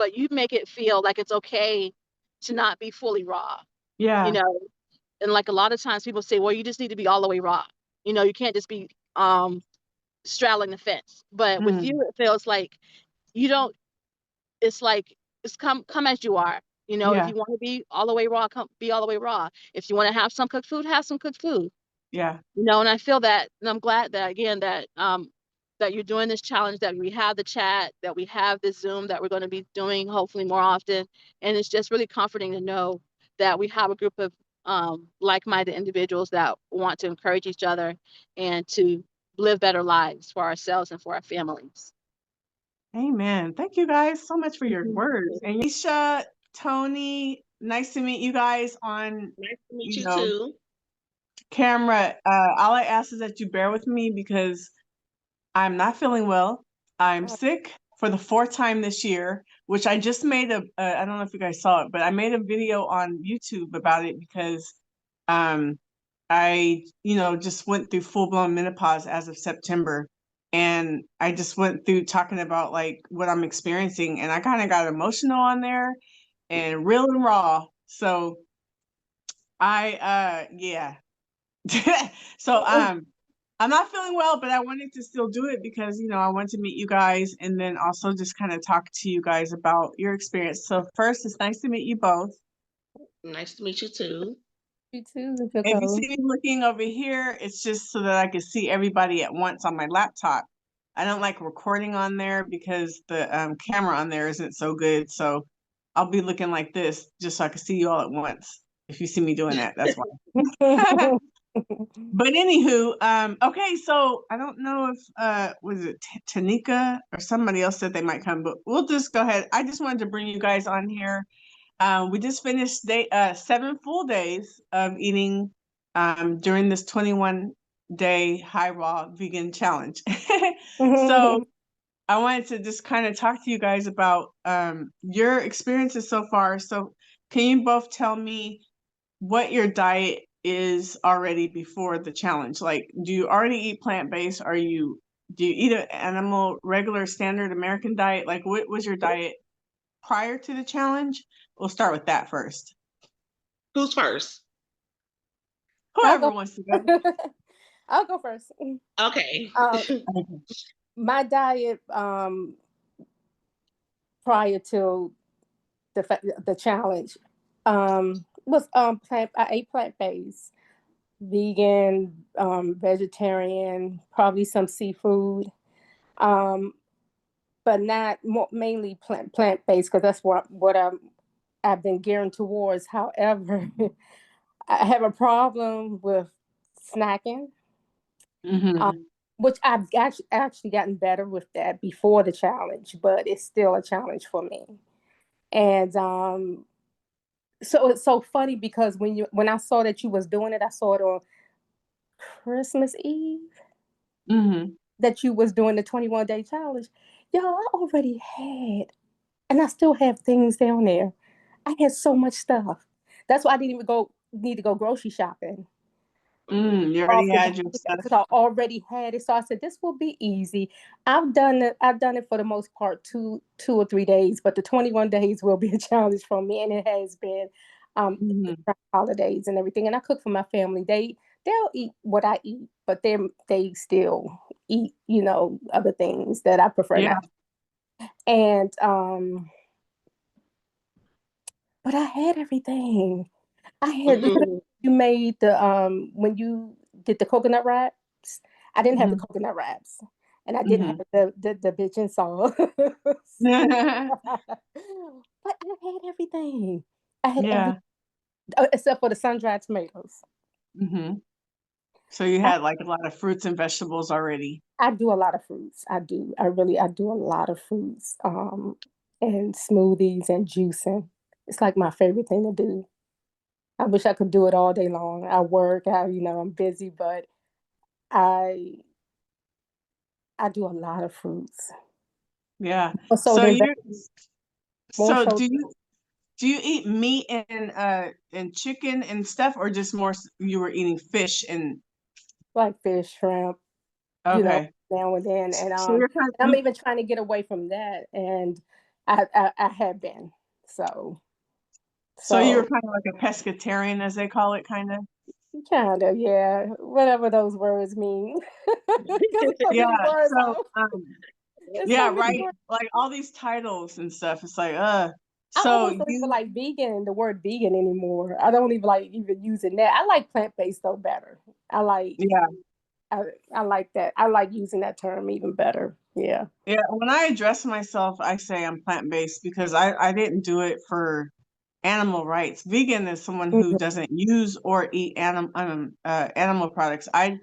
but you make it feel like it's okay to not be fully raw, Yeah. And like a lot of times people say, well, you just need to be all the way raw. You can't just be straddling the fence. But with you, it feels like you don't, it's like, it's come as you are. If Yeah. you want to be all the way raw, be all the way raw. If you want to have some cooked food, have some cooked food. Yeah. And I feel that, and I'm glad that, again, that you're doing this challenge, that we have the chat, that we have this Zoom that we're going to be doing hopefully more often. And it's just really comforting to know that we have a group of like-minded individuals that want to encourage each other and to live better lives for ourselves and for our families. Amen. Thank you guys so much for your words. And Yesha, Tony, nice to meet you guys on Nice to meet you too. camera. All I ask is that you bear with me because I'm not feeling well. I'm sick for the 4th time this year, which I just made I don't know if you guys saw it, but I made a video on YouTube about it because I, just went through full-blown menopause as of September. And I just went through talking about like what I'm experiencing, and I kind of got emotional on there and real and raw. So yeah. So I'm not feeling well, but I wanted to still do it because, I want to meet you guys and then also just kind of talk to you guys about your experience. So first, it's nice to meet you both. Nice to meet you too. You too, Nicole. If you see me looking over here, it's just so that I can see everybody at once on my laptop. I don't like recording on there because the camera on there isn't so good. So I'll be looking like this just so I can see you all at once. If you see me doing that, that's why. But anywho, okay, so I don't know if was it Tanika or somebody else said they might come, but we'll just go ahead. I just wanted to bring you guys on here. We just finished 7 full days of eating during this 21-day high raw vegan challenge. So I wanted to just kind of talk to you guys about your experiences so far. So can you both tell me what your diet is already before the challenge? Like, do you already eat plant-based? Do you eat an animal, regular, standard American diet? Like, what was your diet prior to the challenge? We'll start with that first. Who's first? Whoever wants to go. I'll go first. Okay. My diet prior to the challenge was I ate plant-based, vegan, vegetarian, probably some seafood, but not mainly plant-based because that's what I've been gearing towards. However, I have a problem with snacking, which I've actually gotten better with that before the challenge, but it's still a challenge for me. And so it's so funny because when I saw that you was doing it, I saw it on Christmas Eve that you was doing the 21-day challenge. Y'all, I already had, and I still have things down there. I had so much stuff. That's why I didn't even need to go grocery shopping. You already had your stuff. Because I already had it. So I said, this will be easy. I've done it for the most part 2 or 3 days, but the 21 days will be a challenge for me. And it has been holidays and everything. And I cook for my family. They'll eat what I eat, but they still eat, other things that I prefer not. And but I had everything. I had you made the when you did the coconut wraps. I didn't have the coconut wraps, and I didn't have the bitch and sauce. But I had everything. I had everything except for the sun-dried tomatoes. So you had like a lot of fruits and vegetables already. I do a lot of fruits. I do a lot of fruits, and smoothies and juicing. It's like my favorite thing to do. I wish I could do it all day long. I work, I'm busy, but I do a lot of fruits. Yeah. So do you eat meat and chicken and stuff, or just more you were eating fish and like fish, shrimp, now and then, and I'm even trying to get away from that and I have been. So you're So kind of like a pescatarian, as they call it, kind of. kind of, yeah, whatever those words mean. Because so Yeah. many words. So There's yeah, so many right. words. Like all these titles and stuff. It's like I So almost don't even you, like vegan, the word vegan anymore. I don't even like even using that. I like plant-based though better. I like yeah. I, I like that. I like using that term even better. Yeah. Yeah, when I address myself, I say I'm plant-based because I didn't do it for animal rights. Vegan is someone who Mhm. doesn't use or eat animal products. I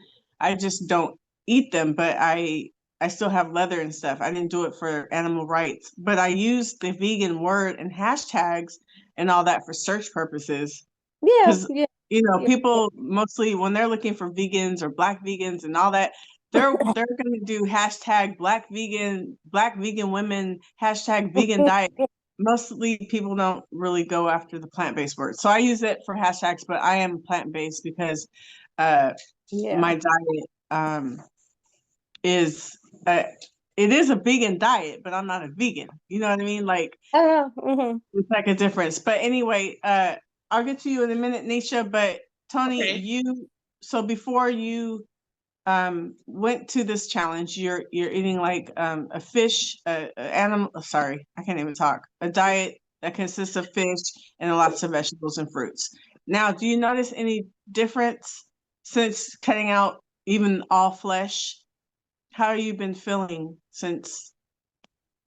just don't eat them, but I still have leather and stuff. I didn't do it for animal rights, but I use the vegan word and hashtags and all that for search purposes. Yeah, Because yeah, yeah. people mostly when they're looking for vegans or black vegans and all that, they're gonna do hashtag black vegan women, hashtag vegan diet. Mostly people don't really go after the plant-based word. So I use it for hashtags, but I am plant-based because uh Yeah. my diet is it is a vegan diet, but I'm not a vegan. You know what I mean? Like Mhm. it's like a difference. But anyway, I'll get to you in a minute, Nisha. But Tony, Okay. so before you went to this challenge, you're eating like a fish, animal. Sorry, I can't even talk. A diet that consists of fish and lots of vegetables and fruits. Now, do you notice any difference since cutting out even all flesh? How have you been feeling since?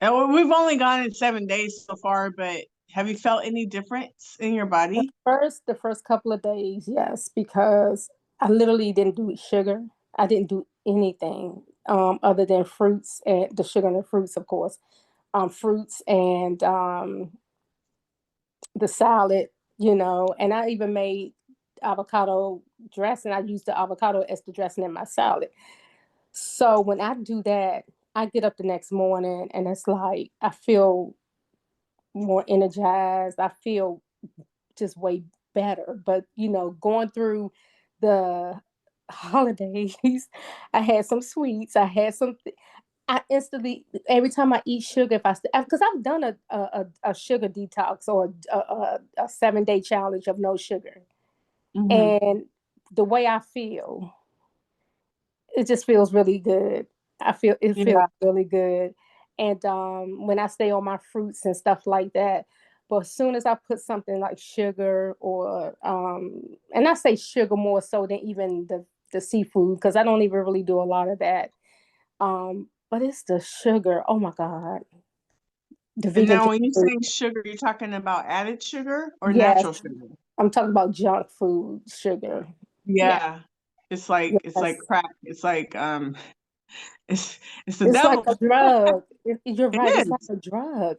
We've only gone in 7 days so far, but have you felt any difference in your body? The first couple of days, yes, because I literally didn't do sugar. I didn't do anything other than fruits and the sugar and the fruits, of course. Fruits and the salad, and I even made avocado dressing. I used the avocado as the dressing in my salad. So when I do that, I get up the next morning and it's like I feel more energized. I feel just way better. But going through the holidays, I had some sweets. I instantly every time I eat sugar, if I because I've done a sugar detox or a 7 day challenge of no sugar, Hmm. and the way I feel, it just feels really good. I feel it feels Yeah. really good, and when I stay on my fruits and stuff like that. But as soon as I put something like sugar or and I say sugar more so than even the seafood because I don't even really do a lot of that. But it's the sugar. Oh my God. The And vegan now, junk when you're food. saying sugar, you're talking about added sugar or Yes, natural sugar? I'm talking about junk food sugar. Yeah. Yeah, it's like Yes. crack. It's like it's it's the It's like devil. a drug. You're It right. It's like is. a drug.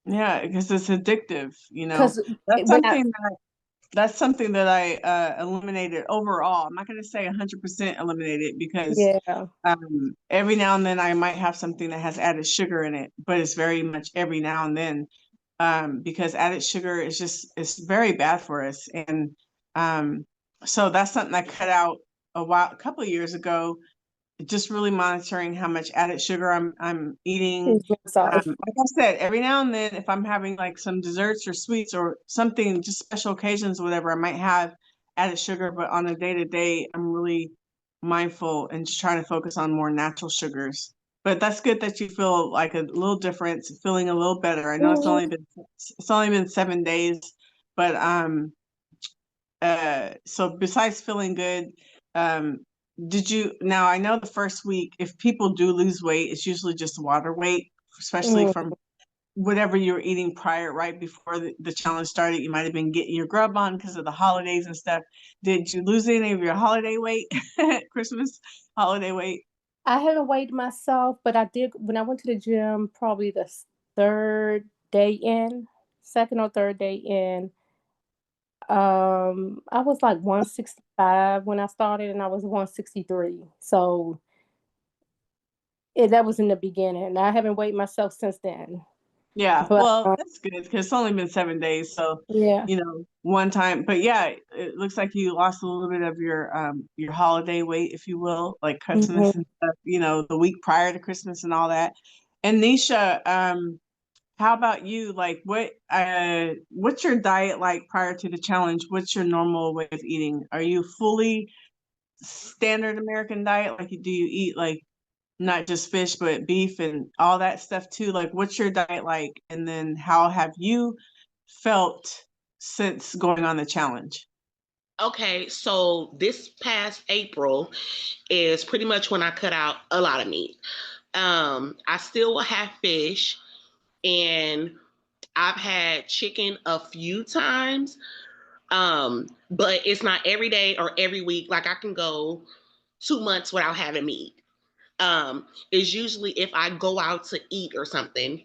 Yeah, because it's addictive. Because That's when I, something that I eliminated overall. I'm not going to say 100% eliminated because yeah. every now and then I might have something that has added sugar in it, but it's very much every now and then because added sugar is just it's very bad for us. And um, so that's something I cut out a couple of years ago. Just really monitoring how much added sugar I'm eating. I'm sorry. Like I said, every now and then, if I'm having like some desserts or sweets or something, just special occasions, whatever, I might have added sugar. But on a day to day, I'm really mindful and just trying to focus on more natural sugars. But that's good that you feel like a little difference, feeling a little better. I know Mhm. it's only been 7 days, but so besides feeling good, um, did you now I know the first week, if people do lose weight, it's usually just water weight, especially Mhm. from whatever you were eating prior, right before the challenge started. You might have been getting your grub on because of the holidays and stuff. Did you lose any of your holiday weight, Christmas holiday weight? I haven't weighed myself, but I did when I went to the gym. Probably the third day in, second or third day in. I was like 165 when I started, and I was 163. So that was in the beginning. I haven't weighed myself since then. Yeah, But well, that's good because it's only been 7 days. So, yeah. one time, but yeah, it looks like you lost a little bit of your holiday weight, if you will, like Christmas Mhm. and stuff, the week prior to Christmas and all that. And Nisha, How about you? Like, what's your diet like prior to the challenge? What's your normal way of eating? Are you fully standard American diet? Like, do you eat like not just fish, but beef and all that stuff too? Like, what's your diet like? And then how have you felt since going on the challenge? Okay, so this past April is pretty much when I cut out a lot of meat. I still will have fish, and I've had chicken a few times, but it's not every day or every week. Like I can go 2 months without having meat. It's usually if I go out to eat or something,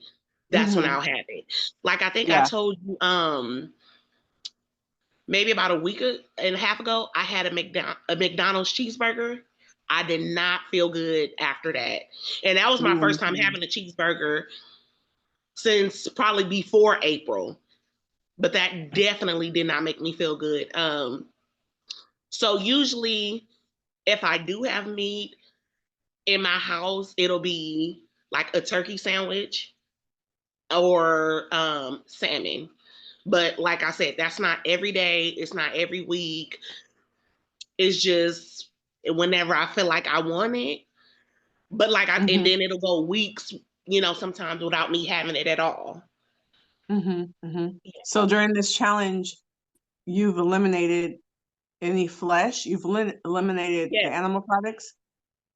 that's when Mm-hmm. I'll have it. Like I think I Yeah. told you, maybe about a week and a half ago, I had a McDonald's cheeseburger. I did not feel good after that. And that was my first time Mm-hmm. having a cheeseburger since probably before April. But that definitely did not make me feel good. So usually if I do have meat in my house, it'll be like a turkey sandwich or salmon. But like I said, that's not every day. It's not every week. It's just whenever I feel like I want it. But and Mm-hmm. then it'll go weeks, sometimes without me having it at all. Mm-hmm. Mm-hmm. So during this challenge, you've eliminated any flesh? You've eliminated the Yes, animal products?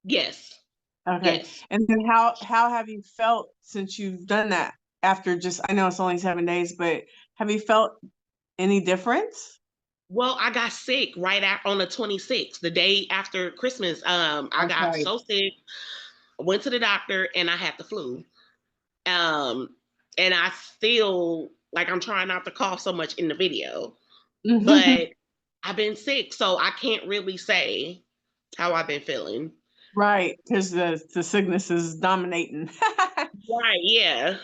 yes, Okay. yes. And then how have you felt since you've done that after just, I know it's only 7 days, but have you felt any difference? Well, I got sick right on the 26th, the day after Christmas. I got Okay. so sick. I went to the doctor and I had the flu. Um, and I still like I'm trying not to cough so much in the video, but I've been sick, so I can't really say how I've been feeling. Right, because the sickness is dominating. Right, yeah.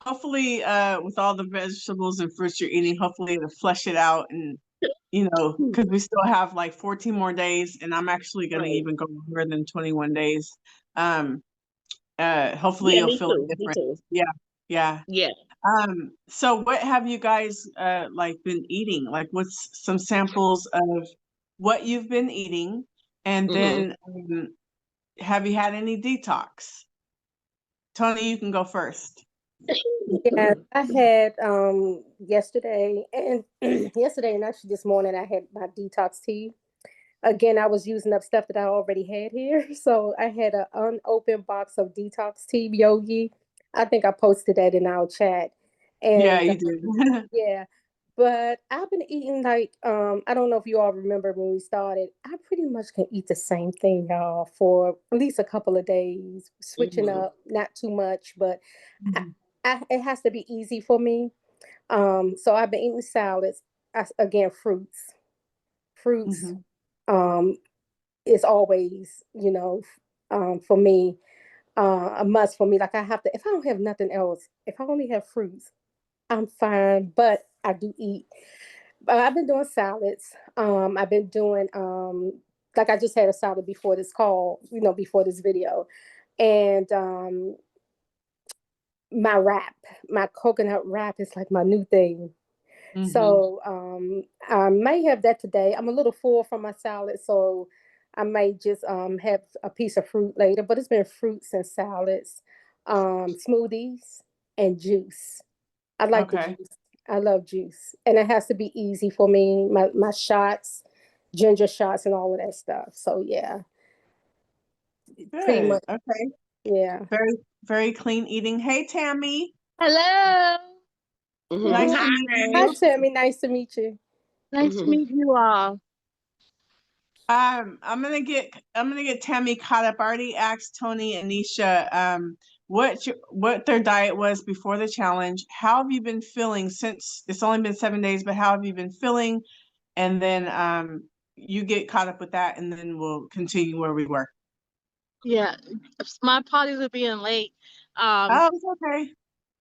Hopefully, with all the vegetables and fruits you're eating, hopefully it'll flush it out and because we still have like 14 more days, and I'm actually gonna Right. even go longer than 21 days. Um, hopefully Yeah, you'll me feel too. Me different. too. Yeah, yeah. Yeah. So what have you guys like been eating? Like what's some samples of what you've been eating? And hmm then have you had any detox? Tony, you can go first. Yeah, I had yesterday and yesterday and actually this morning I had my detox tea. Again, I was using up stuff that I already had here. So I had an unopened box of detox tea yogi. I think I posted that in our chat. Yeah, And you did. yeah, but I've been eating like I don't know if you all remember when we started. I pretty much can eat the same thing, y'all, for at least a couple of days, switching hmm up, not too much, but I, Mhm. it has to be easy for me. So I've been eating salads, again, fruits. Fruits Mhm. um is always, for me, a must for me. Like I have to, if I don't have nothing else, if I only have fruits, I'm fine. But I do eat. I've been doing salads. I've been doing like I just had a salad before this call, before this video. And my wrap, my coconut wrap is like my new thing. Mhm. So I may have that today. I'm a little full from my salad, so I may just have a piece of fruit later. But it's been fruits and salads, smoothies and juice. I like the Okay. juice. I love juice, and it has to be easy for me. My shots, ginger shots, and all of that stuff. So yeah, pretty Good. much. Okay. Yeah. Very, very clean eating. Hey, Tammy. Hello. Nice Hi. to meet Hi, you. Tammy. Nice to meet you. Nice to hmm meet you all. I'm gonna get Tammy caught up. I already asked Tony and Nisha what their diet was before the challenge. How have you been feeling since it's only been 7 days, but how have you been feeling? And then you get caught up with that, and then we'll continue where we were. Yeah, my apologies for being late. Um, Oh, it's okay.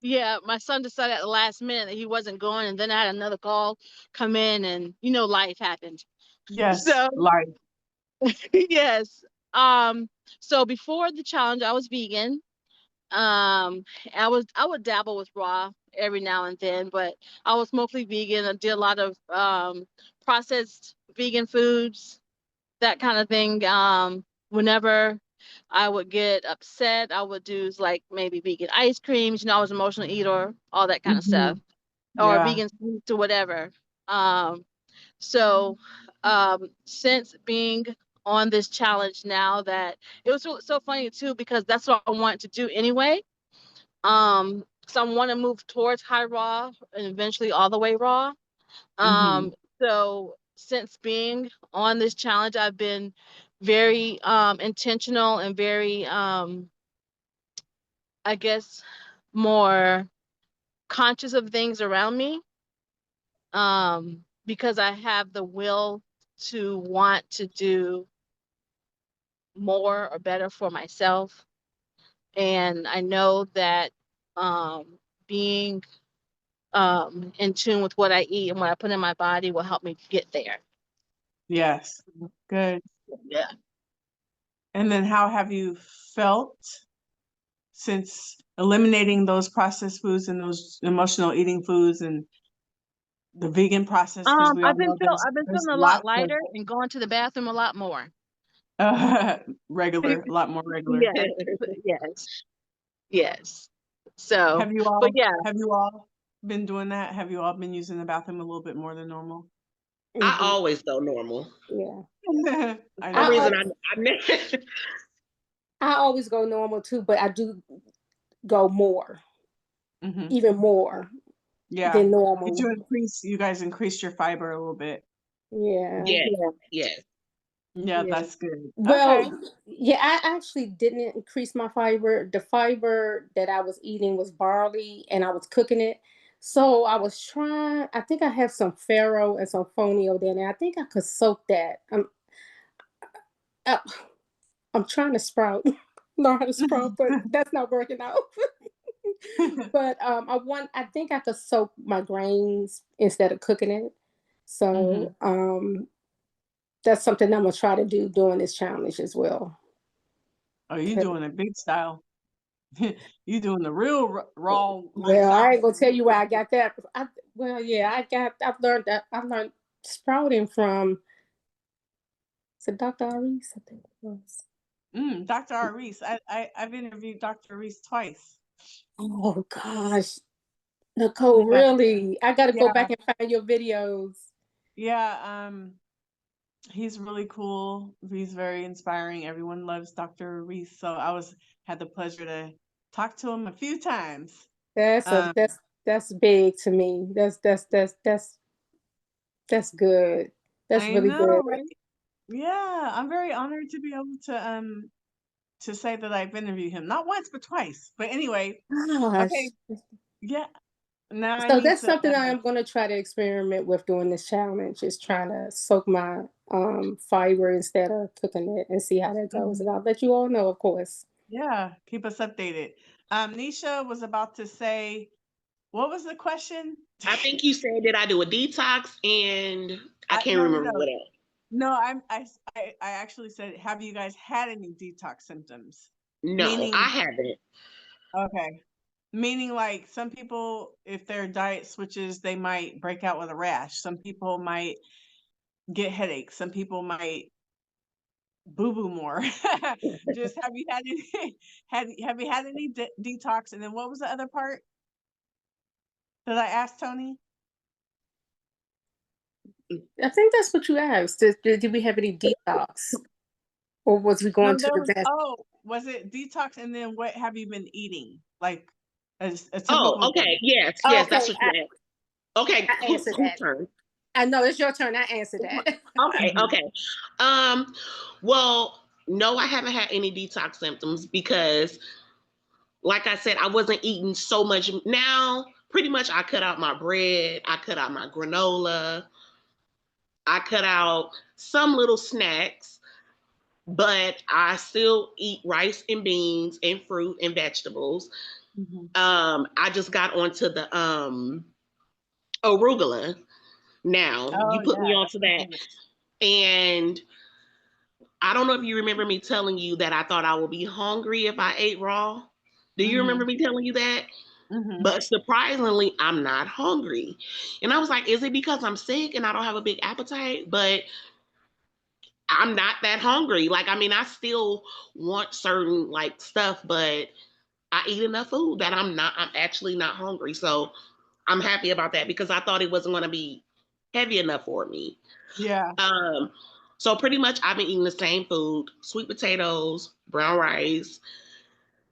yeah, my son decided at the last minute that he wasn't going, and then I had another call come in, and life happened. Yes, So live. yes. Um, so before the challenge, I was vegan. I would dabble with raw every now and then, but I was mostly vegan. I did a lot of processed vegan foods, that kind of thing. Whenever I would get upset, I would do like maybe vegan ice creams. You know, I was an emotional eater, all that kind of stuff, or Yeah. vegan sweets or whatever. Um, so since being on this challenge now, that it was so funny too, because that's what I wanted to do anyway. So I want to move towards high raw and eventually all the way raw. Mm-hmm. So since being on this challenge, I've been very intentional and very I guess more conscious of things around me, because I have the will to want to do more or better for myself. And I know that being in tune with what I eat and what I put in my body will help me get there. Yes. Good. Yeah. And then how have you felt since eliminating those processed foods and those emotional eating foods and the vegan process? Because we all know I've been there's feeling a lot lots of lighter and going to the bathroom a lot more. regular, a lot more regular. Yes, yes, yes. So, Have you but all yeah, have you all been doing that? Have you all been using the bathroom a little bit more than normal? I Mhm. always go normal. Yeah. I For some know. I reason, al- I never. I always go normal too, but I do go more, Hmm. even more Yeah. than Did normal. you guys increased your fiber a little bit? Yeah. Yes, yeah, yes. Yeah, yeah. that's good. Okay. Well, yeah, I actually didn't increase my fiber. The fiber that I was eating was barley and I was cooking it. So I was trying, I think I have some farro and some fonio there, and I think I could soak that. Uh, I'm trying to sprout, learn how to sprout, but that's not working out. But I think I could soak my grains instead of cooking it. Hmm. So that's something I'm gonna try to do during this challenge as well. Oh, you doing a big style. You doing the real raw Well, I lifestyle. ain't gonna tell you where I got that. Well, yeah, I've learned that. I learned sprouting from, is it Dr. Aris? I think it was. Dr. Reese. I've interviewed Dr. Reese twice. Oh gosh, Nicole, Yeah. really? I gotta go Yeah. back and find your videos. Yeah. He's really cool. He's very inspiring. Everyone loves Dr. Reese. So had the pleasure to talk to him a few times. That's a Um, that's big to me. That's good. That's I really know, good. right? Yeah, I'm very honored to be able to say that I've interviewed him. Not once, but twice. But anyway, okay. Gosh. Yeah. Now I So need that's to something I am going to try to experiment with doing this challenge, is trying to soak my fiber instead of cooking it and see how that goes. Mhm. And I'll let you all know, of course. Yeah, keep us updated. Nisha was about to say, what was the question? I think you said that I do a detox, and I can't No, no, remember no. what else. No, I actually said, have you guys had any detox symptoms? No, Meaning, I haven't. okay. Meaning like some people, if their diet switches, they might break out with a rash. Some people might get headaches. Some people might boo-boo more. Just have you had any have you had any detox? And then what was the other part that I asked Tony? I think that's what you asked. Did we have any detox, or was we No, going to there the was, best? was it detox? And then what have you been eating? Like a Oh, typical okay. day. Yes, yes, that's Okay, what you asked. Okay, I answered whose that. turn? I know it's your turn. I answered that. Okay, Mhm. okay. Um, well, no, I haven't had any detox symptoms because, like I said, I wasn't eating so much. Now, pretty much, I cut out my bread, I cut out my granola, I cut out some little snacks, but I still eat rice and beans and fruit and vegetables. Mhm. I just got onto the arugula now. Oh You put me yeah, onto that's that. good. And I don't know if you remember me telling you that I thought I would be hungry if I ate raw. Do you remember me telling you that? Mm-hmm. But surprisingly, I'm not hungry. And I was like, is it because I'm sick and I don't have a big appetite? But I'm not that hungry. Like, I mean, I still want certain like stuff, but I eat enough food that I'm actually not hungry. So I'm happy about that because I thought it wasn't going to be heavy enough for me. Yeah. So pretty much I've been eating the same food: sweet potatoes, brown rice,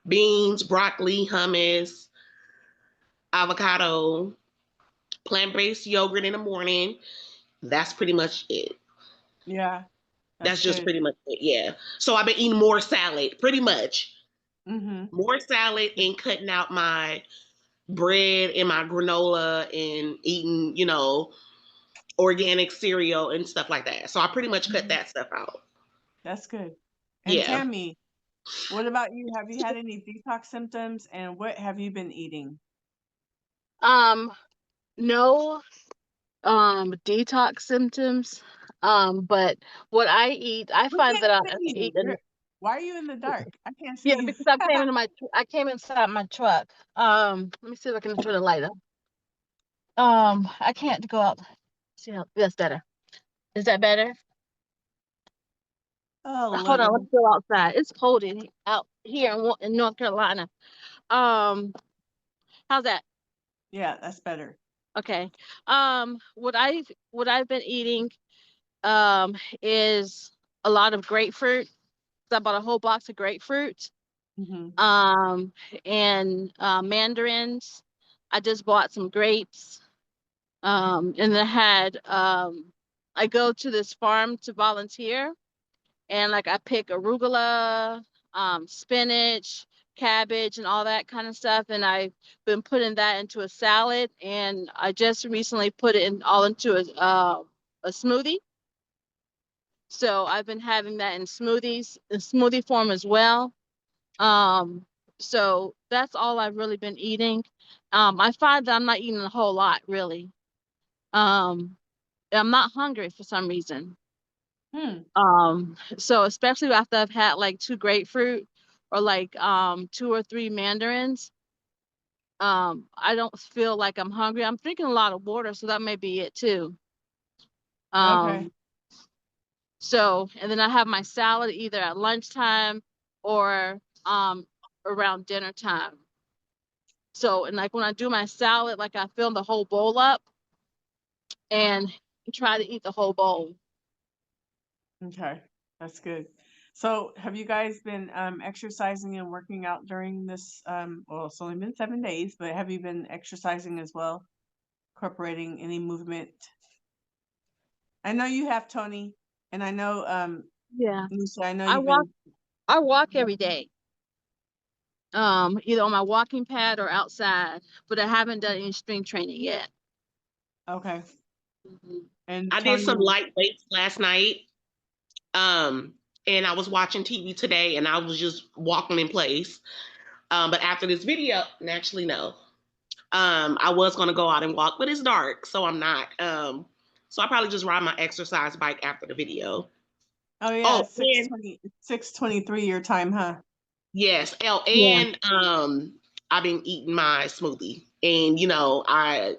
beans, broccoli, hummus, avocado, plant-based yogurt in the morning. That's pretty much it. Yeah. That's That's just good. pretty much it. Yeah. So I've been eating more salad, pretty much. Mm-hmm. More salad and cutting out my bread and my granola and eating, organic cereal and stuff like that. So I pretty much cut that stuff out. That's good. And Yeah. Tammy, what about you? Have you had any detox symptoms, and what have you been eating? No detox symptoms. But what I eat, I We find can't that I see you. eat enough. Why are you in the dark? I can't Yeah, see you. because I came inside my truck. Let me see if I can turn the light up. I can't go out. See how that's better. Is that better? A Hold on, let's little. go outside. It's cold out here in North Carolina. Um, how's that? Yeah, that's better. Okay. What I've been eating is a lot of grapefruit. So I bought a whole box of grapefruit. Mm-hmm. And mandarins. I just bought some grapes. And I go to this farm to volunteer, and like I pick arugula, spinach, cabbage, and all that kind of stuff. And I've been putting that into a salad, and I just recently put it all into a smoothie. So I've been having that in smoothie form as well. Um, so that's all I've really been eating. I find that I'm not eating a whole lot really. Um, I'm not hungry for some reason. Hmm. So especially after I've had like two grapefruit or like two or three mandarins, I don't feel like I'm hungry. I'm drinking a lot of water, so that may be it too. Okay. Um, so and then I have my salad either at lunchtime or around dinner time. So and like when I do my salad, like I fill the whole bowl up and try to eat the whole bowl. Okay. That's good. So, have you guys been exercising and working out during this? Well, it's only been 7 days, but have you been exercising as well, incorporating any movement? I know you have, Tony, and I know Yeah. Lucy. I know I you've walk been. I walk every day. Either on my walking pad or outside, but I haven't done any strength training yet. Okay. Mhm. And I did Tony. some light weights last night. And I was watching TV today and I was just walking in place. But after this video, actually, no. I was going to go out and walk, but it's dark, so I'm not. So I probably just ride my exercise bike after the video. Oh yeah, Oh, it's and 6:23 your time, huh? yes. Oh, Yeah. and I've been eating my smoothie, and I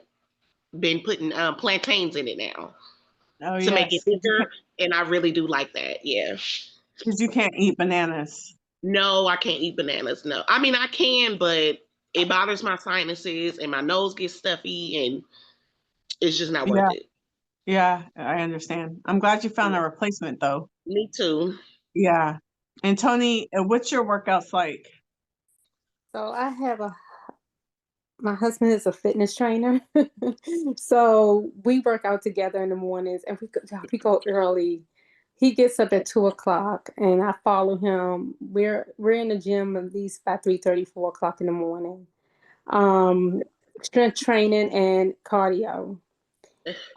been putting plantains in it now Oh to make it yes, thicker, and I really do like that. Yeah. because you can't eat bananas. No, I can't eat bananas. No, I mean I can, but it bothers my sinuses, and my nose gets stuffy, and it's just not worth Yeah, it. yeah, I understand. I'm glad you found a replacement though. Me too. Yeah. And Tony, what's your workouts like? So my husband is a fitness trainer. So we work out together in the mornings and we go early. He gets up at 2 o'clock and I follow him. We're in the gym at least by 3:30, 4 o'clock in the morning. Um, Strength training and cardio.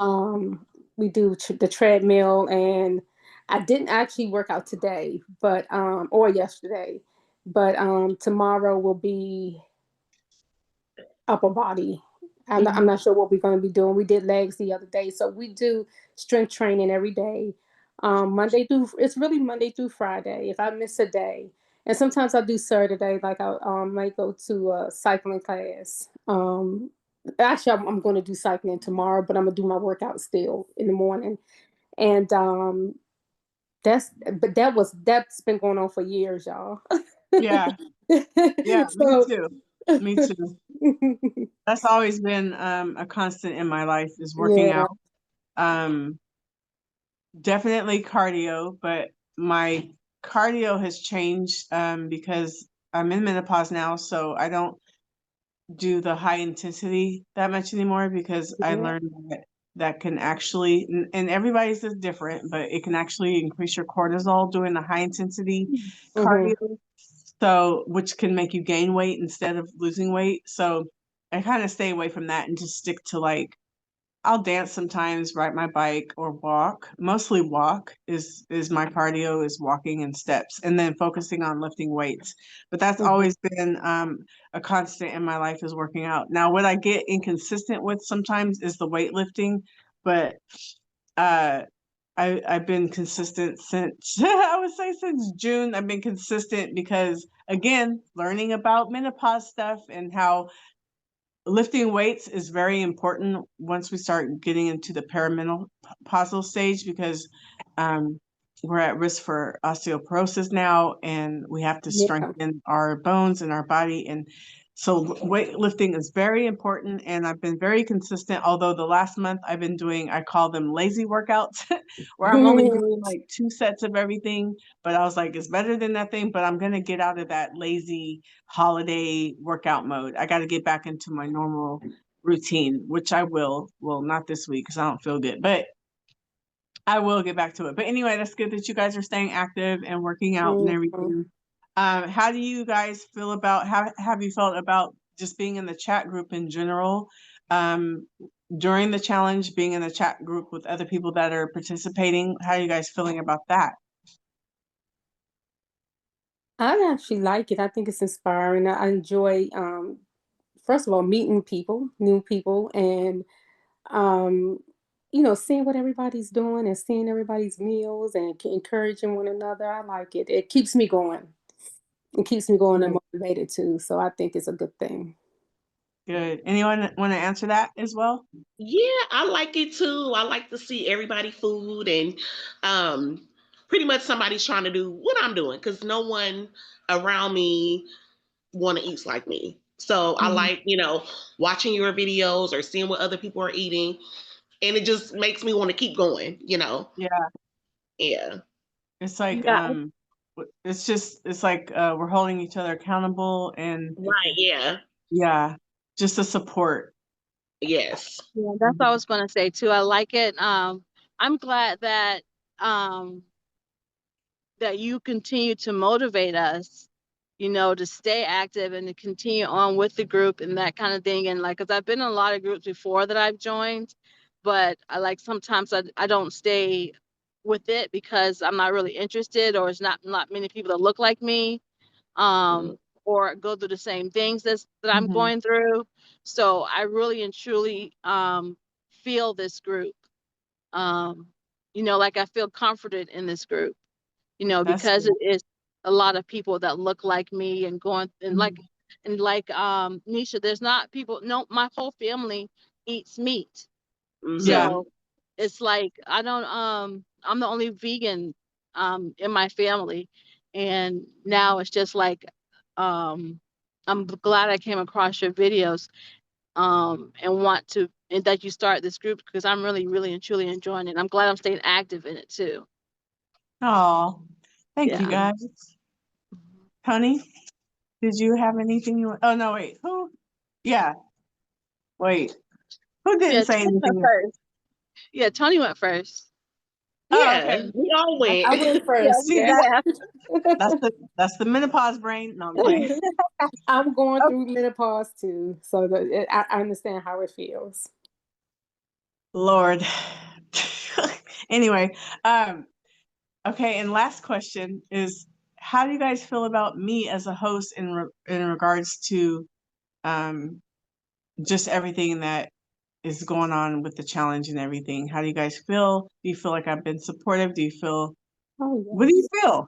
Um, we do the treadmill, and I didn't actually work out today, but or yesterday, but tomorrow will be upper body. I'm not sure what we're going to be doing. We did legs the other day, so we do strength training every day. It's really Monday through Friday. If I miss a day, And sometimes I do Saturday, like I might go to a cycling class. Actually, I'm going to do cycling tomorrow, but I'm gonna do my workout still in the morning. And that's been going on for years, y'all. Yeah. Yeah, me So too. Me too. That's always been a constant in my life is working yeah. out. Definitely cardio, but my cardio has changed because I'm in menopause now, so I don't do the high intensity that much anymore because I Yeah. learned that that can actually, and everybody's is different, but it can actually increase your cortisol doing the high intensity Mhm. cardio. So, which can make you gain weight instead of losing weight. So I kind of stay away from that and just stick to like I'll dance sometimes, ride my bike or walk. Mostly walk is my cardio is walking and steps and then focusing on lifting weights. But that's Mhm. always been a constant in my life is working out. Now what I get inconsistent with sometimes is the weightlifting, but uh I've been consistent since I would say since June. I've been consistent because again, learning about menopause stuff and how lifting weights is very important once we start getting into the perimenopausal stage because um, we're at risk for osteoporosis now and we have to Yeah. strengthen our bones and our body. And so weightlifting is very important. And I've been very consistent, although the last month I've been doing, I call them lazy workouts, where I'm only doing like 2 sets of everything. But I was like, it's better than nothing, but I'm going to get out of that lazy holiday workout mode. I got to get back into my normal routine, which I will. Well, not this week because I don't feel good, but I will get back to it. But anyway, that's good that you guys are staying active and working out and Mhm. everything. How do you guys feel about how have you felt about just being in the chat group in general? During the challenge, being in the chat group with other people that are participating, how are you guys feeling about that? I actually like it. I think it's inspiring. I enjoy, first of all, meeting people, new people, and um, seeing what everybody's doing and seeing everybody's meals and encouraging one another. I like it. It keeps me going. It keeps me going and Good. motivated too. So I think it's a good thing. Good. Anyone want to answer that as well? Yeah, I like it too. I like to see everybody food and um pretty much somebody's trying to do what I'm doing because no one around me want to eat like me. So I Mhm. like, watching your videos or seeing what other people are eating. And it just makes me want to keep going. Yeah. Yeah. It's like Yeah, it's like we're holding each other accountable and Right. Yeah. yeah, just a support. Yes. yeah, that's what I Mhm. was gonna say too. I like it. I'm glad um that you continue to motivate us, to stay active and to continue on with the group and that kind of thing. And like, cause I've been in a lot of groups before that I've joined, but I like sometimes I don't stay with it because I'm not really interested or it's not many people that look like me, or go through the same things that I'm Mhm. going through. So I really and truly feel this group. Um, like I feel comforted in this group, That's because good. it is a lot of people that look like me and going and like Mhm. Nisha, there's not people, no, my whole family eats meat. Yeah. Mm-hmm. So it's like I don't I'm the only vegan in my family. And now it's just like um I'm glad I came across your videos and want to and that you start this group because I'm really, really and truly enjoying it. I'm glad I'm staying active in it too. Oh, thank you Yeah. guys. Tony, did you have anything you want? Oh no, wait. Who? Yeah, wait. Who didn't Yeah, say Tony went anything? first. Yeah, Tony went first. Oh, Yeah. okay. We all I went. went Yeah, first. we See did Yeah. that? that. That's the menopause brain. No, I'm playing. I'm going Oh, through menopause too, so I understand how it feels. Lord. Anyway, okay, and last question is how do you guys feel about me as a host in regards to um just everything that is going on with the challenge and everything? How do you guys feel? Do you feel like I've been supportive? Do you feel Oh what do you yes. feel?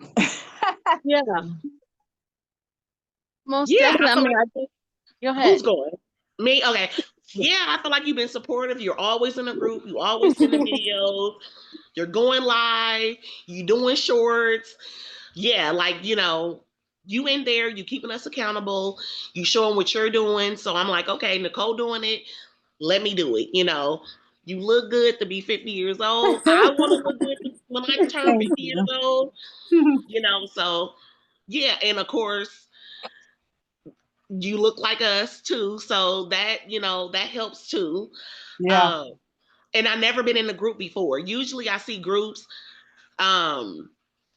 Yeah. Most Yeah, I definitely. I feel mean, like I think, go who's ahead. going? Me? Okay. Yeah, I feel like you've been supportive. You're always in a group. You always sending videos. You're going live. You doing shorts. Yeah, like, you in there, you keeping us accountable, you showing what you're doing. So I'm like, okay, Nicole doing it, let me do it. You look good to be 50 years old. I want to look good when I turn Thank 50 years you. old, so yeah. And of course, you look like us too. So that helps too. Yeah. Um, and I never been in a group before. Usually I see groups,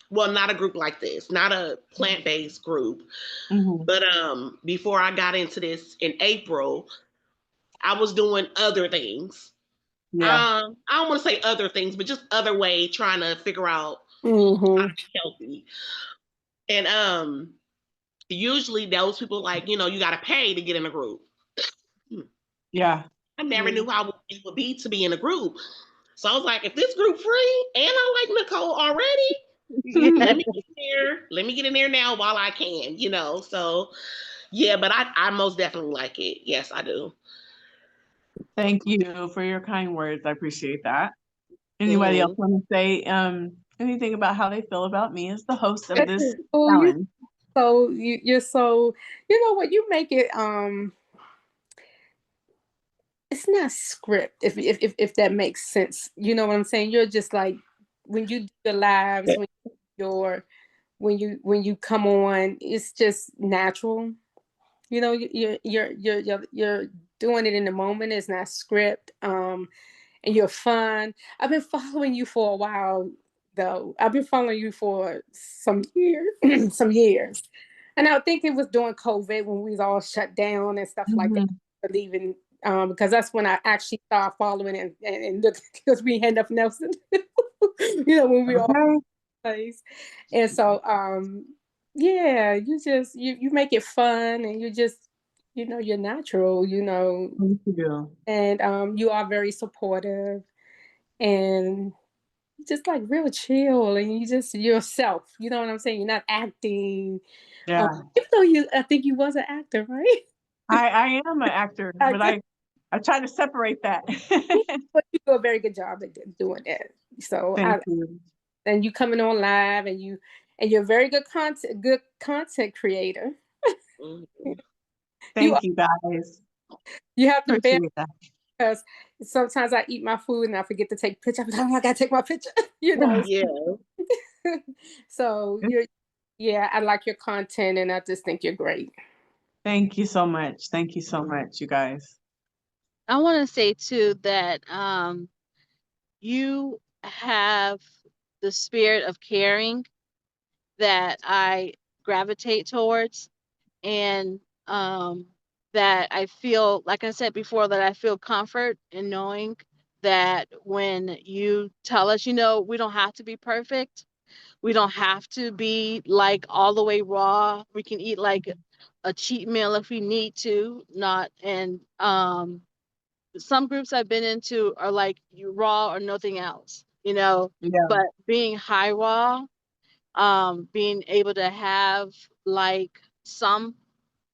well, not a group like this, not a plant-based group. Hmm. But before I got into this in April, I was doing other things. Yeah. I don't want to say other things, but just other way trying to figure out how to Hmm. be healthy. And usually those people like, you gotta pay to get in a group. Yeah. I never Yeah. knew how it would be to be in a group. So I was like, if this group free and I like Nicole already, Yeah. let me get in there. Let me get in there now while I can. So yeah, but I most definitely like it. Yes, I do. Thank you for your kind words. I appreciate that. Anybody else Hmm. want to say anything about how they feel about me as the host of this Oh, challenge? you're so, you know what, you make it it's not script, if that makes sense. You know what I'm saying? You're just like, when you do the lives, you're when you come on, it's just natural. You know, you're doing it in the moment. It's not script. And you're fun. I've been following you for a while, though. I've been following you for some years, some years. And I think it was during COVID when we was all shut down and stuff like that. Mhm. Believing, because that's when I actually started following and look, because we had nothing else to do. When we all Okay. place. And so, yeah, you make it fun, and you just, you're natural, Thank you. and you are very supportive, and just like real chill, and you just yourself. You know what I'm saying? You're not acting. Yeah. Even though I think you was an actor, right? I am an actor, but Actor. I try to separate that. But you do a very good job at doing that. So Thank you. and you coming on live, and you're a very good content creator. Hmm. You Thank you guys. you have to bear, Appreciate that. because sometimes I eat my food and I forget to take a picture. I'm like, oh, I gotta take my picture. you know. Yeah. So yeah, I like your content, and I just think you're great. Thank you so much. Thank you so much, you guys. I want to say too that you have the spirit of caring that I gravitate towards, and that I feel, like I said before, that I feel comfort in knowing that when you tell us, we don't have to be perfect. We don't have to be like all the way raw. We can eat like a cheat meal if we need to, not, and some groups I've been into are like you raw or nothing else, Yeah. but being high raw, being able to have like some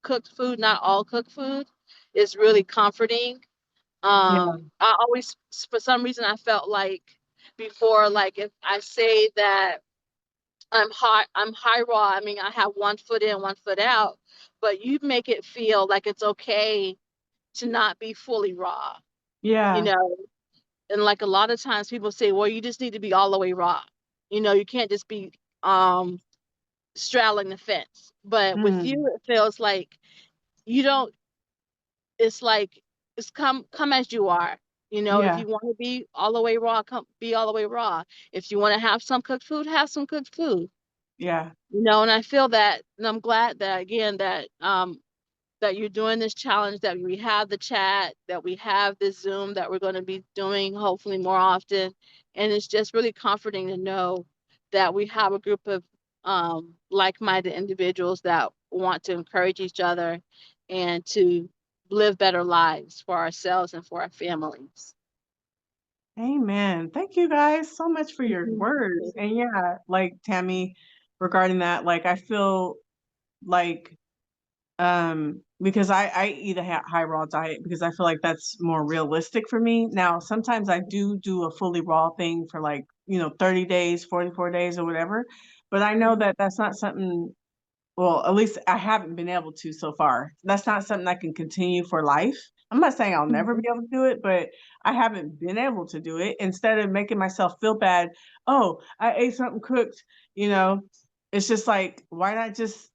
cooked food, not all cooked food, is really comforting. Yeah. I always, for some reason, I felt like before, like if I say that I'm high raw, I mean, I have one foot in, one foot out, but you make it feel like it's okay to not be fully raw, you Yeah. know? And like a lot of times people say, well, you just need to be all the way raw. You can't just be um straddling the fence. But with Mm. you, it feels like you don't, it's like it's come as you are. If Yeah. you want to be all the way raw, come be all the way raw. If you want to have some cooked food, have some cooked food. Yeah. And I feel that, and I'm glad that again that you're doing this challenge, that we have the chat, that we have this Zoom that we're going to be doing hopefully more often. And it's just really comforting to know that we have a group of like-minded individuals that want to encourage each other and to live better lives for ourselves and for our families. Amen. Thank you guys so much for your Mhm. words. And yeah, like Tammy, regarding that, like I feel like because I eat a high raw diet because I feel like that's more realistic for me. Now, sometimes I do a fully raw thing for like, 30 days, 44 days or whatever. But I know that that's not something, well, at least I haven't been able to so far. That's not something I can continue for life. I'm not saying I'll never be able to do it, but I haven't been able to do it. Instead of making myself feel bad, oh, I ate something cooked, it's just like, why not just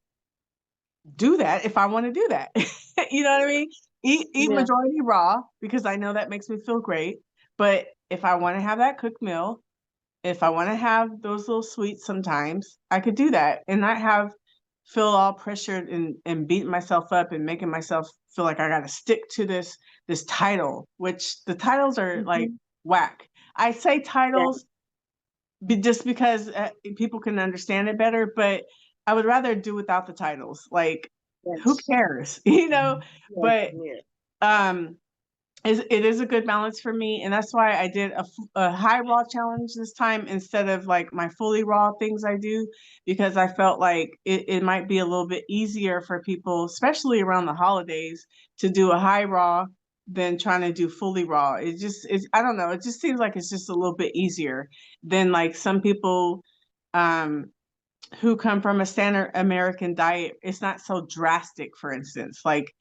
do that if I want to do that? You know what I mean? Eat Yeah. majority raw because I know that makes me feel great. But if I want to have that cooked meal, if I want to have those little sweets sometimes, I could do that and not feel all pressured and beating myself up and making myself feel like I got to stick to this title, which the titles are like whack. I say titles just because people can understand it better, but I would rather do without the titles. Like, who cares, But um, it is a good balance for me, and that's why I did a high raw challenge this time instead of like my fully raw things I do, because I felt like it might be a little bit easier for people, especially around the holidays, to do a high raw than trying to do fully raw. I don't know, it just seems like it's just a little bit easier than like some people um who come from a standard American diet. It's not so drastic, for instance. Like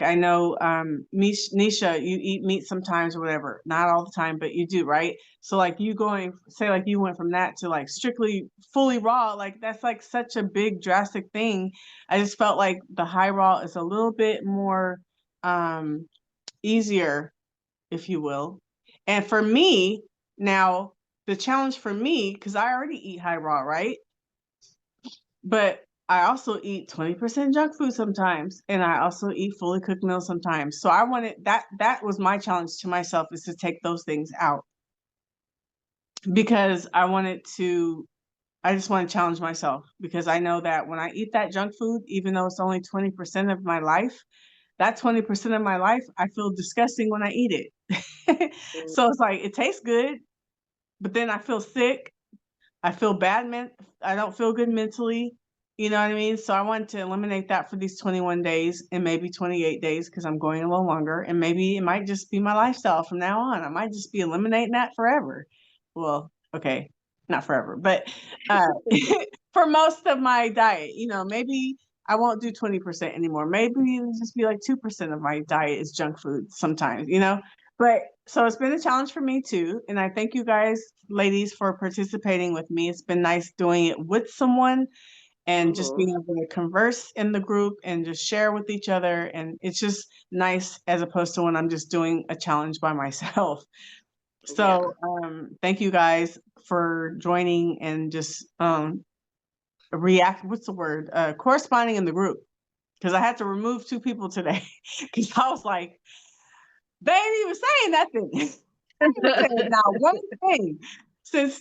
I know Nisha, you eat meat sometimes or whatever. Not all the time, but you do, right? So like you going, say like you went from that to like strictly fully raw, like that's like such a big drastic thing. I just felt like the high raw is a little bit more easier, if you will. And for me, now the challenge for me, because I already eat high raw, right? But I also eat 20% junk food sometimes, and I also eat fully cooked meals sometimes. So I wanted that was my challenge to myself, is to take those things out, because I just want to challenge myself, because I know that when I eat that junk food, even though it's only 20% of my life, that 20% of my life, I feel disgusting when I eat it. So it's like, it tastes good, but then I feel sick. I feel bad, I don't feel good mentally. You know what I mean? So I want to eliminate that for these 21 days and maybe 28 days, because I'm going a little longer. And maybe it might just be my lifestyle from now on. I might just be eliminating that forever. Well, okay, not forever, but for most of my diet, maybe I won't do 20% anymore. Maybe it'll just be like 2% of my diet is junk food sometimes, But so it's been a challenge for me too. And I thank you guys, ladies, for participating with me. It's been nice doing it with someone and just being able to converse in the group and just share with each other. And it's just nice, as opposed to when I'm just doing a challenge by myself. So thank you guys for joining and just corresponding in the group, because I had to remove 2 people today because I was like, they ain't even saying nothing. Now one thing, since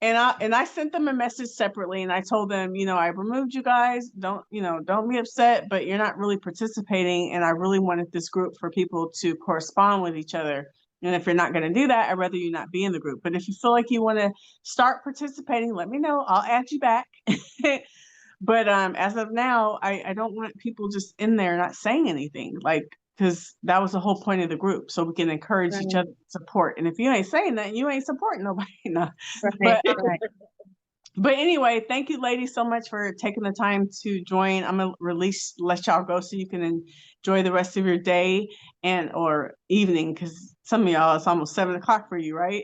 and I sent them a message separately, and I told them, I removed you guys, don't be upset, but you're not really participating, and I really wanted this group for people to correspond with each other. And if you're not going to do that, I'd rather you not be in the group. But if you feel like you want to start participating, let me know. I'll add you back. But as of now, I don't want people just in there not saying anything, like, because that was the whole point of the group, so we can encourage each other, support. And if you ain't saying that, you ain't supporting nobody. No. But anyway, thank you, ladies, so much for taking the time to join. I'm gonna let y'all go so you can enjoy the rest of your day or evening, because some of y'all, it's almost 7 o'clock for you, right?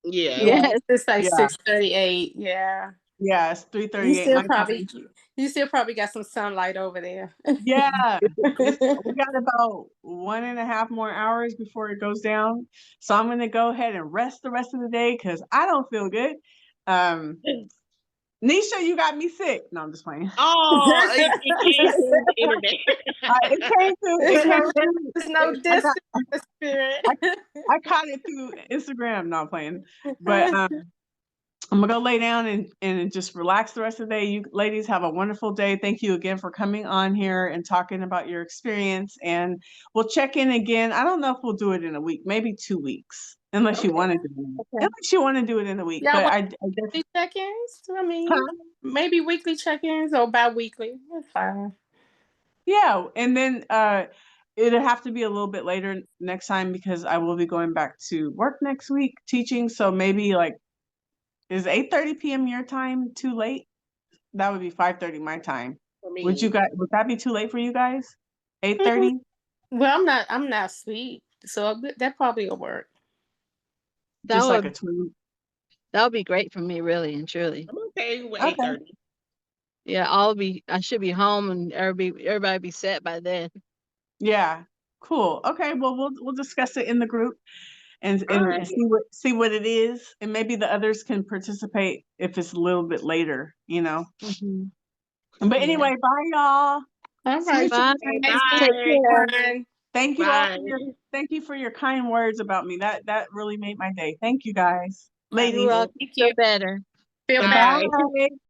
Yeah. Yes, it's like 6:38. Yeah. Yeah, it's 3:38. You still probably got some sunlight over there. Yeah, we got about 1.5 more hours before it goes down. So I'm gonna go ahead and rest the rest of the day because I don't feel good. Nisha, you got me sick. No, I'm just playing. Oh, it came through the internet. It came through. There's no distance in the spirit. I caught it through Instagram. No, I'm playing. But I'm gonna go lay down and just relax the rest of the day. You ladies have a wonderful day. Thank you again for coming on here and talking about your experience. And we'll check in again. I don't know if we'll do it in a week, maybe 2 weeks, unless you want to do it. Unless you want to do it in a week. Yeah, but I weekly check-ins. I mean, maybe weekly check-ins or bi-weekly. That's fine. Yeah, and then it'll have to be a little bit later next time because I will be going back to work next week teaching. So maybe like, is 8:30 p.m. your time too late? That would be 5:30 my time. For Would me. would that be too late for you guys? 8:30? Well, I'm not asleep, so that probably will work. That Just like would a 20. that would be great for me, really and truly. I'm okay with Okay. 8:30. Yeah, I should be home and everybody be set by then. Yeah. Cool. Okay. Well, we'll discuss it in the group and All right. and see what it is, and maybe the others can participate if it's a little bit later, you know. Mhm. But Yeah. anyway, bye y'all. All See you right. Bye. soon. Guys, Bye. take care. Thank you all Bye. thank you for your kind words about me. That really made my day. Thank you guys. You're Ladies. welcome. Thank Feel you. better. Feel Bye. better. Bye.